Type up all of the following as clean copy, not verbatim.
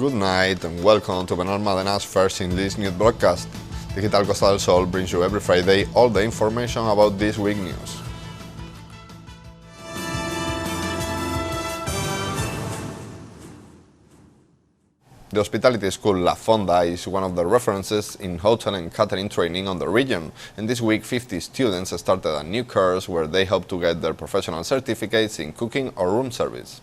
good night and welcome to Benalmádena's first English news broadcast. Digital Costa del Sol brings you every Friday all the information about this week's news. The hospitality school La Fonda is one of the references in hotel and catering training on the region, and this week 50 students started a new course where they hope to get their professional certificates in cooking or room service.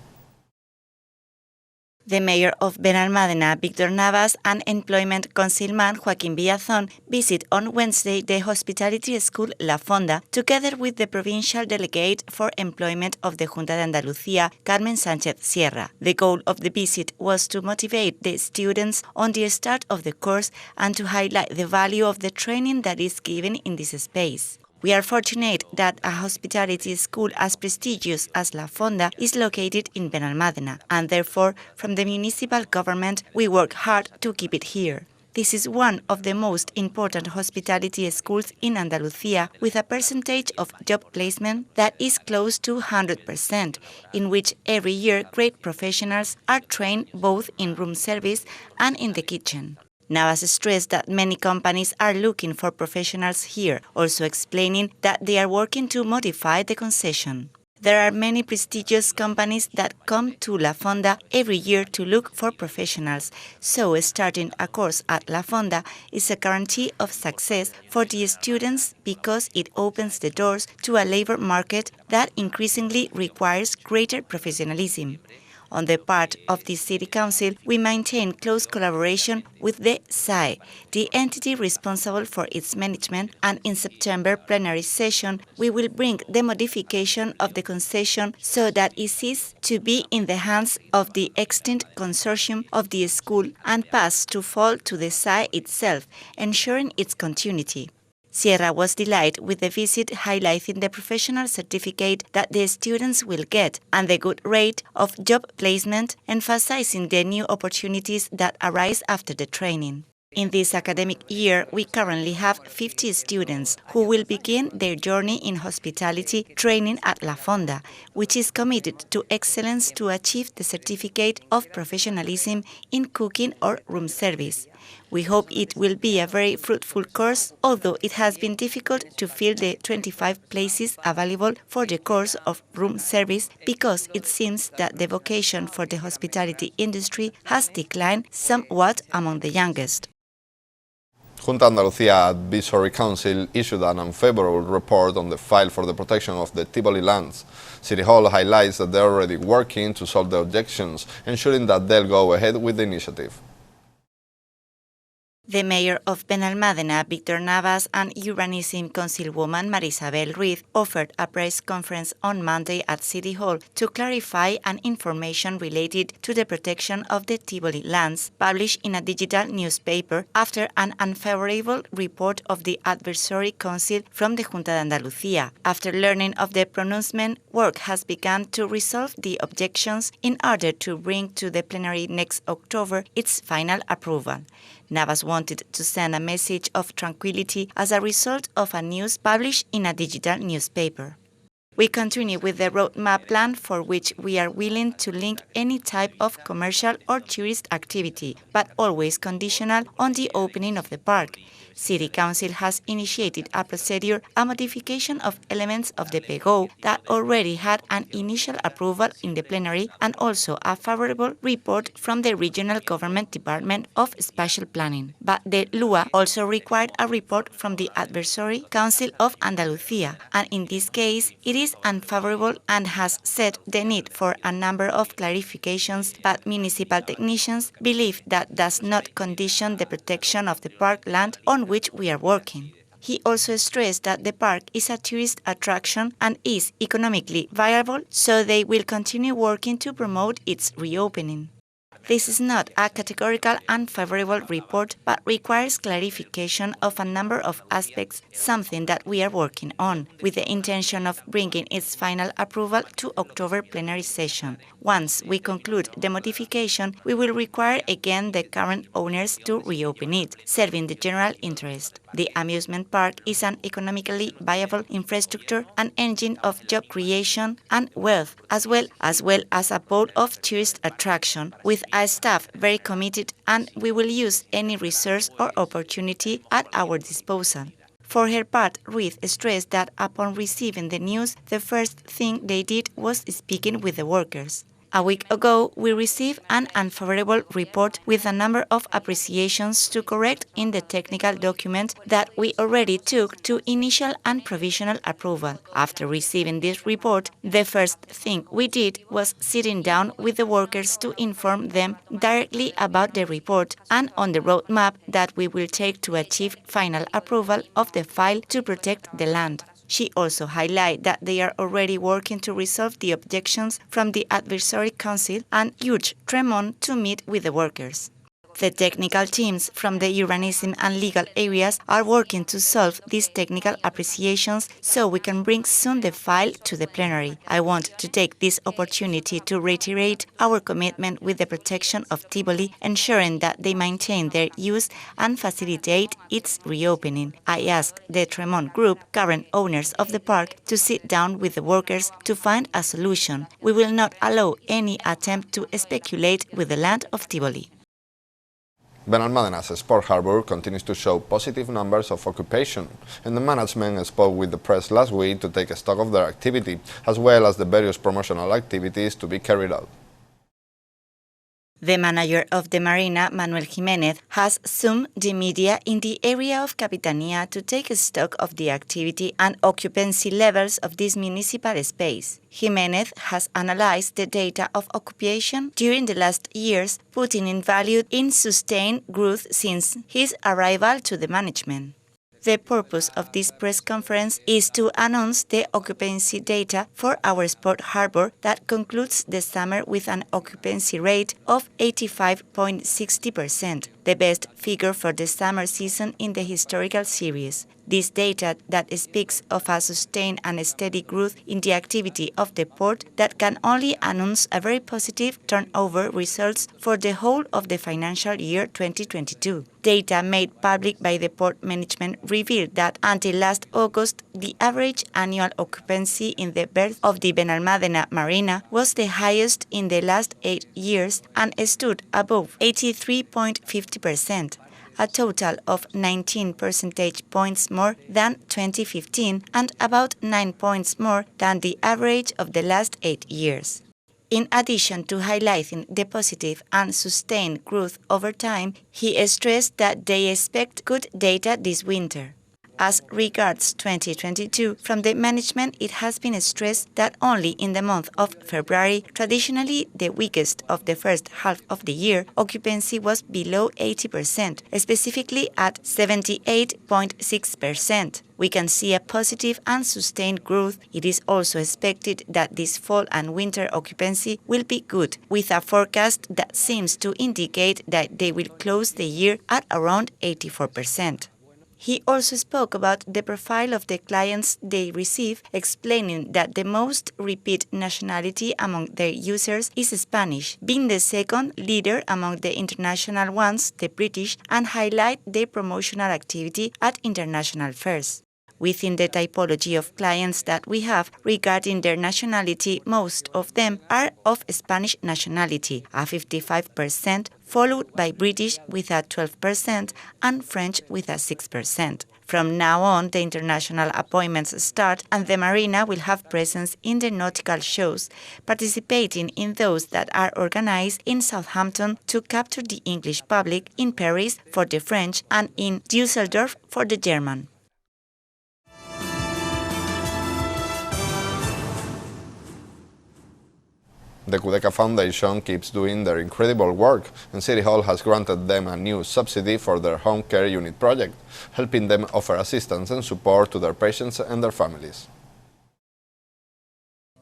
The mayor of Benalmádena, Víctor Navas, and employment councilman Joaquín Villazón visit on Wednesday the hospitality school La Fonda, together with the provincial delegate for employment of the Junta de Andalucía, Carmen Sánchez Sierra. The goal of the visit was to motivate the students on the start of the course and to highlight the value of the training that is given in this space. We are fortunate that a hospitality school as prestigious as La Fonda is located in Benalmádena, and therefore, from the municipal government, we work hard to keep it here. This is one of the most important hospitality schools in Andalucía, with a percentage of job placement that is close to 100%, in which every year great professionals are trained both in room service and in the kitchen. Navas stressed that many companies are looking for professionals here, also explaining that they are working to modify the concession. There are many prestigious companies that come to La Fonda every year to look for professionals, so starting a course at La Fonda is a guarantee of success for the students because it opens the doors to a labor market that increasingly requires greater professionalism. On the part of the City Council, we maintain close collaboration with the SAE, the entity responsible for its management, and in September plenary session, we will bring the modification of the concession so that it ceases to be in the hands of the extinct consortium of the school and pass to fall to the SAE itself, ensuring its continuity. Sierra was delighted with the visit, highlighting the professional certificate that the students will get and the good rate of job placement, emphasizing the new opportunities that arise after the training. In this academic year, we currently have 50 students who will begin their journey in hospitality training at La Fonda, which is committed to excellence to achieve the certificate of professionalism in cooking or room service. We hope it will be a very fruitful course, although it has been difficult to fill the 25 places available for the course of room service because it seems that the vocation for the hospitality industry has declined somewhat among the youngest. Junta Andalucía Advisory Council issued an unfavorable report on the file for the protection of the Tivoli lands. City Hall highlights that they are already working to solve the objections, ensuring that they'll go ahead with the initiative. The mayor of Benalmádena, Víctor Navas, and Urbanism Councilwoman Marisabel Ruiz offered a press conference on Monday at City Hall to clarify an information related to the protection of the Tivoli lands published in a digital newspaper after an unfavorable report of the Advisory Council from the Junta de Andalucía. After learning of the pronouncement, work has begun to resolve the objections in order to bring to the plenary next October its final approval. Navas wanted to send a message of tranquility as a result of a news published in a digital newspaper. We continue with the roadmap plan for which we are willing to link any type of commercial or tourist activity, but always conditional on the opening of the park. City Council has initiated a procedure, a modification of elements of the PEGO that already had an initial approval in the plenary and also a favorable report from the Regional Government Department of Spatial Planning. But the LUA also required a report from the Advisory Council of Andalucía, and in this case it is unfavorable and has set the need for a number of clarifications, but municipal technicians believe that does not condition the protection of the park land on which we are working. He also stressed that the park is a tourist attraction and is economically viable, so they will continue working to promote its reopening. This is not a categorical unfavorable report, but requires clarification of a number of aspects, something that we are working on, with the intention of bringing its final approval to October plenary session. Once we conclude the modification, we will require again the current owners to reopen it, serving the general interest. The amusement park is an economically viable infrastructure, an engine of job creation and wealth, as well as a pole of tourist attraction, with a a staff very committed, and we will use any resource or opportunity at our disposal. For her part, Ruiz stressed that upon receiving the news, the first thing they did was speaking with the workers. A week ago, we received an unfavorable report with a number of appreciations to correct in the technical document that we already took to initial and provisional approval. After receiving this report, the first thing we did was sitting down with the workers to inform them directly about the report and on the roadmap that we will take to achieve final approval of the file to protect the land. She also highlighted that they are already working to resolve the objections from the Advisory Council and urged Tremont to meet with the workers. The technical teams from the urbanism and legal areas are working to solve these technical appreciations so we can bring soon the file to the plenary. I want to take this opportunity to reiterate our commitment with the protection of Tivoli, ensuring that they maintain their use and facilitate its reopening. I ask the Tremont Group, current owners of the park, to sit down with the workers to find a solution. We will not allow any attempt to speculate with the land of Tivoli. Benalmádena's Sport Harbour continues to show positive numbers of occupation, and the management spoke with the press last week to take stock of their activity, as well as the various promotional activities to be carried out. The manager of the Marina, Manuel Jiménez, has summoned the media in the area of Capitanía to take stock of the activity and occupancy levels of this municipal space. Jiménez has analyzed the data of occupation during the last years, putting in value in sustained growth since his arrival to the management. The purpose of this press conference is to announce the occupancy data for our Sport Harbour that concludes the summer with an occupancy rate of 85.60%, the best figure for the summer season in the historical series. This data that speaks of a sustained and steady growth in the activity of the port that can only announce a very positive turnover results for the whole of the financial year 2022. Data made public by the port management revealed that until last August, the average annual occupancy in the berth of the Benalmádena Marina was the highest in the last 8 years and stood above 83.50%. A total of 19 percentage points more than 2015 and about 9 points more than the average of the last 8 years. In addition to highlighting the positive and sustained growth over time, he stressed that they expect good data this winter. As regards 2022, from the management it has been stressed that only in the month of February, traditionally the weakest of the first half of the year, occupancy was below 80%, specifically at 78.6%. We can see a positive and sustained growth. It is also expected that this fall and winter occupancy will be good, with a forecast that seems to indicate that they will close the year at around 84%. He also spoke about the profile of the clients they receive, explaining that the most repeat nationality among their users is Spanish, being the second leader among the international ones, the British, and highlight their promotional activity at international fairs. Within the typology of clients that we have regarding their nationality, most of them are of Spanish nationality, a 55%, followed by British with a 12% and French with a 6%. From now on, the international appointments start and the Marina will have presence in the nautical shows, participating in those that are organized in Southampton to capture the English public, in Paris for the French, and in Düsseldorf for the German. The Cudeca Foundation keeps doing their incredible work, and City Hall has granted them a new subsidy for their home care unit project, helping them offer assistance and support to their patients and their families.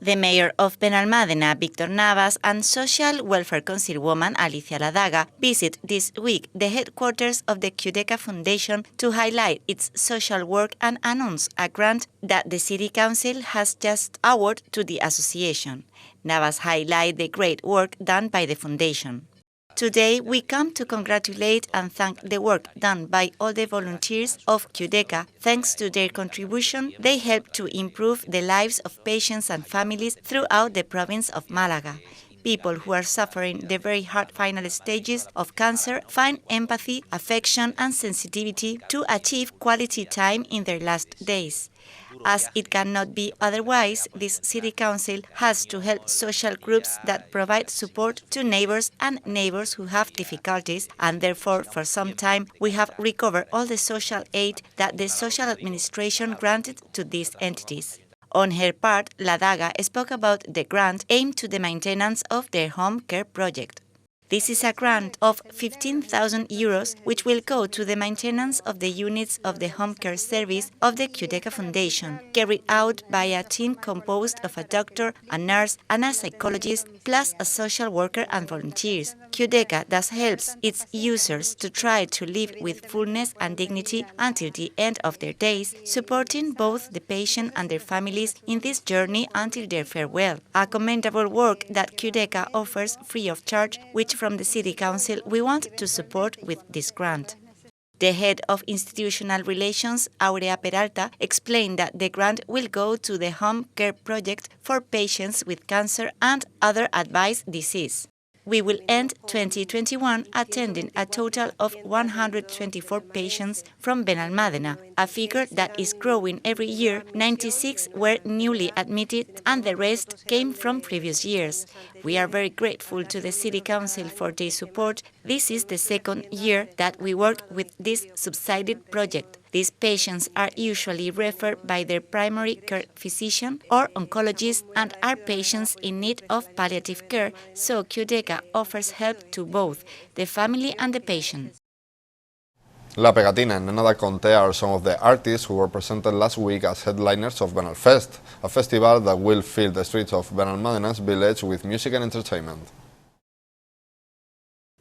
The mayor of Benalmádena, Víctor Navas, and Social Welfare Councilwoman Alicia Ladaga visit this week the headquarters of the Cudeca Foundation to highlight its social work and announce a grant that the City Council has just awarded to the association. Navas highlighted the great work done by the foundation. Today, we come to congratulate and thank the work done by all the volunteers of Cudeca. Thanks to their contribution, they help to improve the lives of patients and families throughout the province of Málaga. people who are suffering the very hard final stages of cancer find empathy, affection, and sensitivity to achieve quality time in their last days. As it cannot be otherwise, this City Council has to help social groups that provide support to neighbors and neighbors who have difficulties, and therefore, for some time, we have recovered all the social aid that the social administration granted to these entities. On her part, La Daga spoke about the grant aimed to the maintenance of their home care project. This is a grant of 15,000 euros, which will go to the maintenance of the units of the home care service of the QDECA Foundation, carried out by a team composed of a doctor, a nurse, and a psychologist, plus a social worker and volunteers. QDECA thus helps its users to try to live with fullness and dignity until the end of their days, supporting both the patient and their families in this journey until their farewell. A commendable work that QDECA offers free of charge, which from the City Council we want to support with this grant. The head of Institutional Relations, Aurea Peralta, explained that the grant will go to the home care project for patients with cancer and other advanced disease. We will end 2021 attending a total of 124 patients from Benalmádena, a figure that is growing every year. 96 were newly admitted and the rest came from previous years. We are very grateful to the City Council for their support. This is the second year that we work with this subsidized project. These patients are usually referred by their primary care physician or oncologist and are patients in need of palliative care, so QDECA offers help to both the family and the patient. La Pegatina and Nena da Conte are some of the artists who were presented last week as headliners of Benalfest, a festival that will fill the streets of Benalmádena's village with music and entertainment.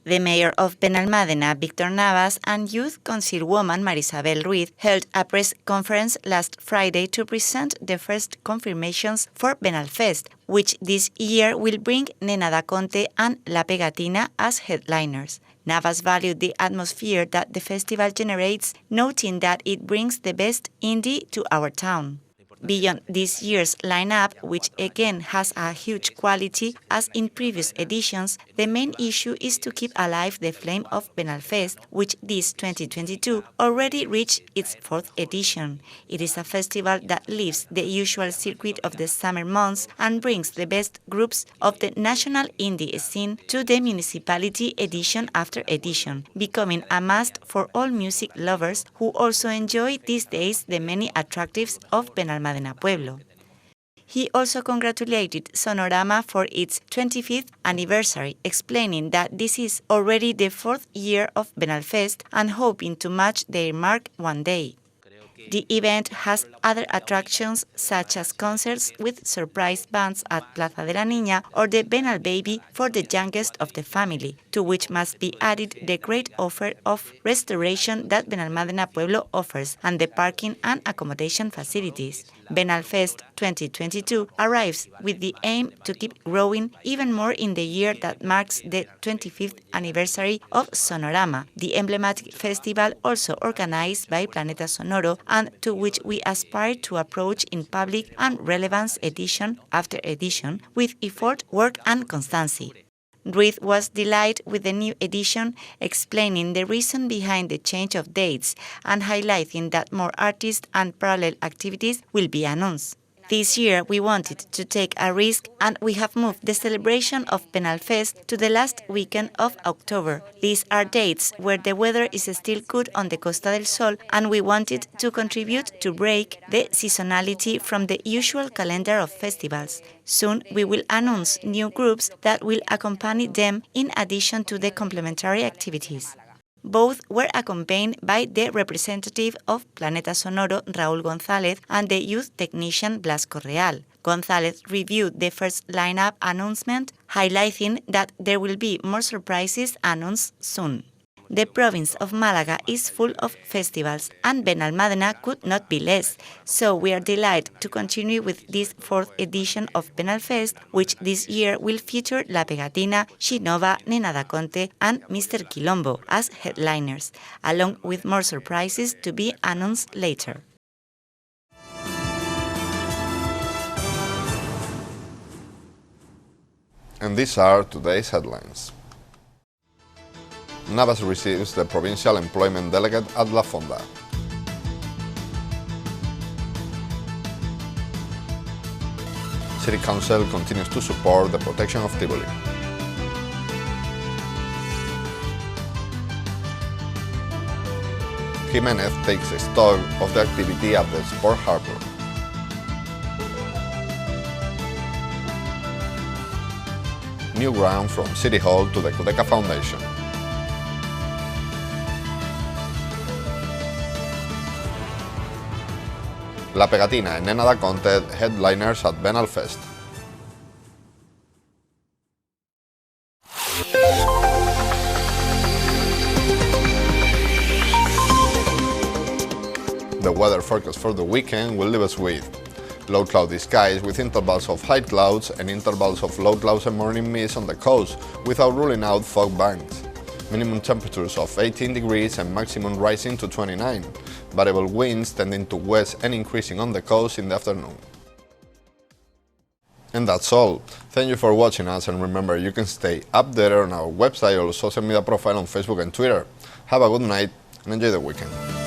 The mayor of Benalmádena, Víctor Navas, and youth councilwoman Marisabel Ruiz held a press conference last Friday to present the first confirmations for Benalfest, which this year will bring Nena da Conte and La Pegatina as headliners. Navas valued the atmosphere that the festival generates, noting that it brings the best indie to our town. Beyond this year's lineup, which again has a huge quality as in previous editions, the main issue is to keep alive the flame of Benalfest, which this 2022 already reached its 4th edition. It is a festival that leaves the usual circuit of the summer months and brings the best groups of the national indie scene to the municipality edition after edition, becoming a must for all music lovers who also enjoy these days the many attractives of Benalmádena Pueblo. He also congratulated Sonorama for its 25th anniversary, explaining that this is already the 4th year of Benalfest and hoping to match their mark one day. The event has other attractions such as concerts with surprise bands at Plaza de la Niña or the Benal Baby for the youngest of the family, to which must be added the great offer of restoration that Benalmádena Pueblo offers and the parking and accommodation facilities. Benalfest 2022 arrives with the aim to keep growing even more in the year that marks the 25th anniversary of Sonorama, the emblematic festival also organized by Planeta Sonoro and to which we aspire to approach in public and relevance edition after edition with effort, work and constancy. Ruiz was delighted with the new edition, explaining the reason behind the change of dates and highlighting that more artists and parallel activities will be announced. This year we wanted to take a risk and we have moved the celebration of Benalfest to the last weekend of October. These are dates where the weather is still good on the Costa del Sol and we wanted to contribute to break the seasonality from the usual calendar of festivals. Soon we will announce new groups that will accompany them in addition to the complementary activities. Both were accompanied by the representative of Planeta Sonoro, Raúl González, and the youth technician Blasco Real. González reviewed the first lineup announcement, highlighting that there will be more surprises announced soon. The province of Málaga is full of festivals, and Benalmádena could not be less, so we are delighted to continue with this 4th edition of Benalfest, which this year will feature La Pegatina, Xinova, Nena da Conte, and Mr. Quilombo as headliners, along with more surprises to be announced later. And these are today's headlines. Navas receives the provincial employment delegate at La Fonda. City Council continues to support the protection of Tivoli. Jimenez takes stock of the activity at the Sport Harbour. New grant from City Hall to the Cudeca Foundation. La Pegatina and Nena Da Conte headliners at Benal Fest. The weather forecast for the weekend will leave us with low cloudy skies with intervals of high clouds and intervals of low clouds and morning mist on the coast without ruling out fog banks. Minimum temperatures of 18 degrees and maximum rising to 29. Variable winds tending to west and increasing on the coast in the afternoon. And that's all. Thank you for watching us, and remember, you can stay updated on our website or social media profile on Facebook and Twitter. Have a good night and enjoy the weekend.